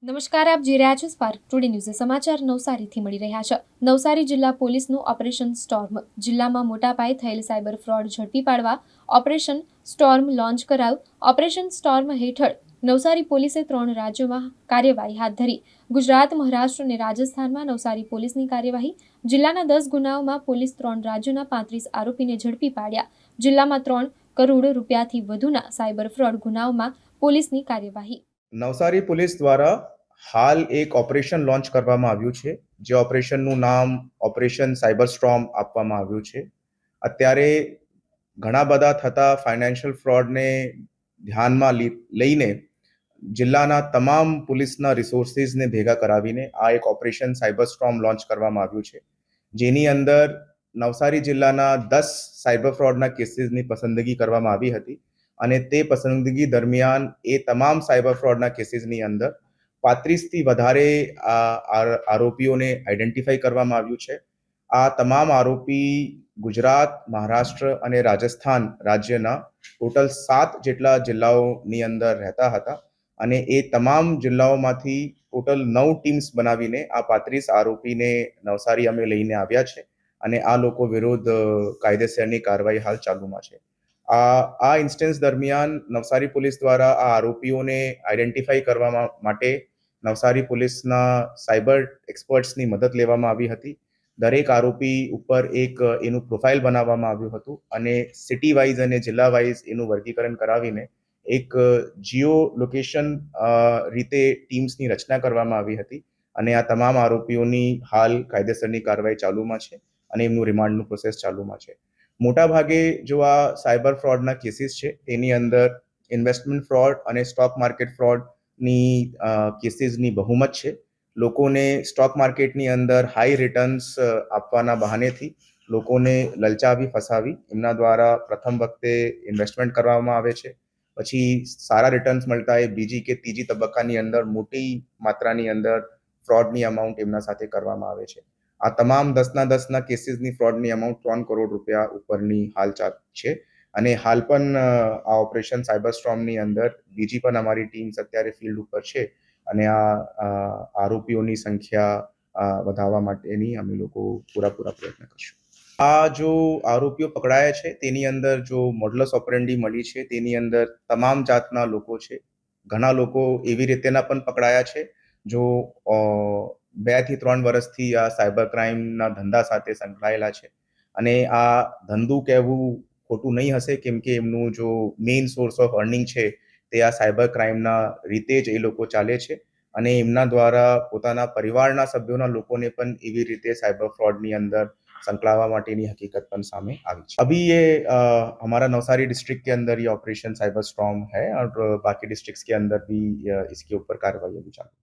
નમસ્કાર, આપ જોઈ રહ્યા છો સ્પાર્ક ટુડે ન્યૂઝ. સમાચાર નવસારીથી મળી રહ્યા છે. નવસારી જિલ્લા પોલીસનું ઓપરેશન સ્ટોર્મ. જિલ્લામાં મોટા પાયે થયેલ સાયબર ફ્રોડ ઝડપી પાડવા ઓપરેશન સ્ટોર્મ લોન્ચ કરાયું. ઓપરેશન સ્ટોર્મ હેઠળ નવસારી પોલીસે 3 રાજ્યોમાં કાર્યવાહી હાથ ધરી. ગુજરાત, મહારાષ્ટ્ર અને રાજસ્થાનમાં નવસારી પોલીસની કાર્યવાહી. જિલ્લાના 10 ગુનાઓમાં પોલીસ 3 રાજ્યોના 35 આરોપીને ઝડપી પાડ્યા. જિલ્લામાં 3 કરોડ રૂપિયાથી વધુના સાયબર ફ્રોડ ગુનાઓમાં પોલીસની કાર્યવાહી. નવસારી પોલીસ દ્વારા હાલ એક ઓપરેશન લોન્ચ કરવામાં આવ્યું છે, જે ઓપરેશનનું નામ ઓપરેશન સાયબર સ્ટોર્મ આપવામાં આવ્યું છે. અત્યારે ઘણા બધા થતા ફાઇનાન્શિયલ ફ્રોડને ધ્યાનમાં લઈને જિલ્લાના તમામ પોલીસના રિસોર્સિસને ભેગા કરાવીને આ એક ઓપરેશન સાયબર સ્ટોર્મ લોન્ચ કરવામાં આવ્યું છે, જેની અંદર નવસારી જિલ્લાના 10 સાયબર ફ્રોડના કેસીસની પસંદગી કરવામાં આવી હતી. અને તે પસંદગી દરમિયાન એ તમામ સાયબર ફ્રોડના કેસીસની અંદર 35થી વધારે આરોપીઓને આઈડેન્ટિફાઈ કરવામાં આવ્યું છે. આ તમામ આરોપી ગુજરાત, મહારાષ્ટ્ર અને રાજસ્થાન રાજ્યના ટોટલ 7 જેટલા જિલ્લાઓની અંદર રહેતા હતા. અને એ તમામ જિલ્લાઓમાંથી ટોટલ 9 ટીમ્સ બનાવીને આ 35 આરોપીને નવસારી અમે લઈને આવ્યા છે. અને આ લોકો વિરુદ્ધ કાયદેસરની કાર્યવાહી હાલ ચાલુમાં છે. આ ઇન્સ્ટન્સ દરમિયાન નવસારી પોલીસ દ્વારા આ આરોપીઓને આઈડેન્ટિફાઈ કરવા માટે નવસારી પોલીસના સાયબર એક્સપર્ટ્સની મદદ લેવામાં આવી હતી. દરેક આરોપી ઉપર એક એનું પ્રોફાઇલ બનાવવામાં આવ્યું હતું અને સિટી વાઇઝ અને જિલ્લા વાઇઝ એનું વર્ગીકરણ કરાવીને એક જીઓ લોકેશન રીતે ટીમ્સની રચના કરવામાં આવી હતી. અને આ તમામ આરોપીઓની હાલ કાયદેસરની કાર્યવાહી ચાલુમાં છે અને એમનું રિમાન્ડનું પ્રોસેસ ચાલુમાં છે. મોટા ભાગે જો આ સાયબર ફ્રોડના કેસીસ છે તેની અંદર ઇન્વેસ્ટમેન્ટ ફ્રોડ અને સ્ટોક માર્કેટ ફ્રોડની કેસીસની બહુમત છે. લોકોને સ્ટોક માર્કેટની અંદર હાઈ રિટર્ન્સ આપવાના બહાનેથી લોકોને લલચાવી ફસાવી એમના દ્વારા પ્રથમ વખતે ઇન્વેસ્ટમેન્ટ કરવામાં આવે છે. પછી સારા રિટર્ન્સ મળતા એ બીજી કે ત્રીજી તબક્કાની અંદર મોટી માત્રાની અંદર ફ્રોડની અમાઉન્ટ એમના સાથે કરવામાં આવે છે. આ તમામ 10ના કેસીસની ફ્રોડની અમાઉન્ટ 3 કરોડ રૂપિયા ઉપરની હાલ છે. અને હાલ પણ આ ઓપરેશન સાયબર સ્ટોર્મની અંદર બીજી પણ અમારી ટીમ્સ અત્યારે ફિલ્ડ ઉપર છે અને આ આરોપીઓની સંખ્યા વધારવા માટેની અમે લોકો પૂરા પ્રયત્ન કરશું. આ જો આરોપીઓ પકડાયા છે તેની અંદર જો મોડલસ ઓપરેન્ડી મળી છે તેની અંદર તમામ જાતના લોકો છે. ઘણા લોકો એવી રીતેના પણ પકડાયા છે જો 2 થી 3 વર્ષથી આ સાયબર ક્રાઇમના ધંધા સાથે સંકળાયેલા છે. અને આ ધંધું કહેવું ખોટું નહીં હશે, કેમ કે એમનું જો મેઇન સોર્સ ઓફ અર્નિંગ છે તે આ સાયબર ક્રાઇમના રીતે જ એ લોકો ચાલે છે. અને એમના દ્વારા પોતાના પરિવારના સભ્યોના લોકોને પણ એવી રીતે સાइबर फ्रॉड ની અંદર संकलावा माटेनी हकीकत पण सामने आई है। अभी ये हमारा नवसारी डिस्ट्रिक्ट के अंदर ये ऑपरेशन साइबर स्टॉर्म है और बाकी डिस्ट्रिक्ट्स के अंदर भी इसके ऊपर कार्रवाई अभी चालू है।